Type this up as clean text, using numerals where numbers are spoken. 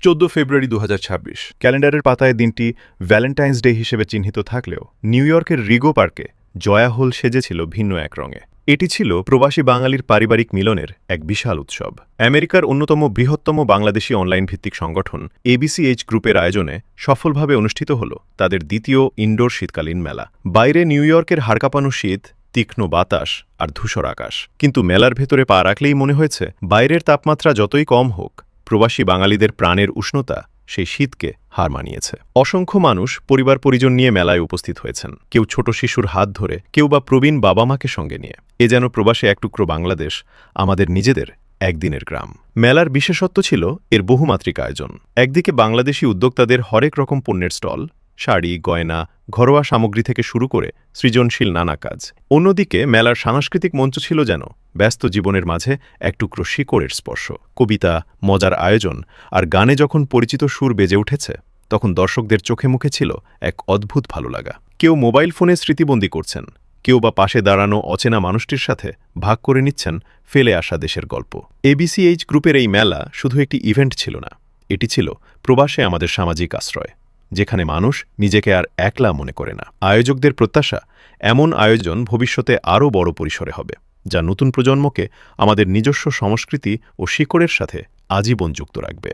14 ফেব্রুয়ারি 2026 ক্যালেন্ডারের পাতায় দিনটি ভ্যালেন্টাইন্স ডে হিসেবে চিহ্নিত থাকলেও নিউ ইয়র্কের রিগো পার্কে জয়া হোল সেজেছিল ভিন্ন এক রঙে। এটি ছিল প্রবাসী বাঙালির পারিবারিক মিলনের এক বিশাল উৎসব। আমেরিকার অন্যতম বৃহত্তম বাংলাদেশি অনলাইন ভিত্তিক সংগঠন এবিসিএইচ গ্রুপের আয়োজনে সফলভাবে অনুষ্ঠিত হল তাদের দ্বিতীয় ইনডোর শীতকালীন মেলা। বাইরে নিউ ইয়র্কের হাড়কাঁপানো শীত, তীক্ষ্ণ বাতাস আর ধূসর আকাশ, কিন্তু মেলার ভেতরে পা রাখলেই মনে হয়েছে বাইরের তাপমাত্রা যতই কম হোক, প্রবাসী বাঙালিদের প্রাণের উষ্ণতা সেই শীতকে হার মানিয়েছে। অসংখ্য মানুষ পরিবার পরিজন নিয়ে মেলায় উপস্থিত হয়েছেন, কেউ ছোট শিশুর হাত ধরে, কেউ বা প্রবীণ বাবা মাকে সঙ্গে নিয়ে। এ যেন প্রবাসে এক টুকরো বাংলাদেশ, আমাদের নিজেদের একদিনের গ্রাম। মেলার বিশেষত্ব ছিল এর বহুমাত্রিক আয়োজন। একদিকে বাংলাদেশি উদ্যোক্তাদের হরেক রকম পণ্যের স্টল, শাড়ি, গয়না, ঘরোয়া সামগ্রী থেকে শুরু করে সৃজনশীল নানা কাজ। অন্যদিকে মেলার সাংস্কৃতিক মঞ্চ ছিল যেন ব্যস্ত জীবনের মাঝে এক টুকরো শিকড়ের স্পর্শ। কবিতা, মজার আয়োজন আর গানে যখন পরিচিত সুর বেজে উঠেছে, তখন দর্শকদের চোখে মুখে ছিল এক অদ্ভুত ভালো লাগা। কেউ মোবাইল ফোনে স্মৃতিবন্দী করছেন, কেউ বা পাশে দাঁড়ানো অচেনা মানুষটির সাথে ভাগ করে নিচ্ছেন ফেলে আসা দেশের গল্প। এবিসিএইচ গ্রুপের এই মেলা শুধু একটি ইভেন্ট ছিল না, এটি ছিল প্রবাসে আমাদের সামাজিক আশ্রয়, যেখানে মানুষ নিজেকে আর একলা মনে করে না। আয়োজকদের প্রত্যাশা, এমন আয়োজন ভবিষ্যতে আরও বড় পরিসরে হবে, যা নতুন প্রজন্মকে আমাদের নিজস্ব সংস্কৃতি ও শিকড়ের সাথে আজীবন যুক্ত রাখবে।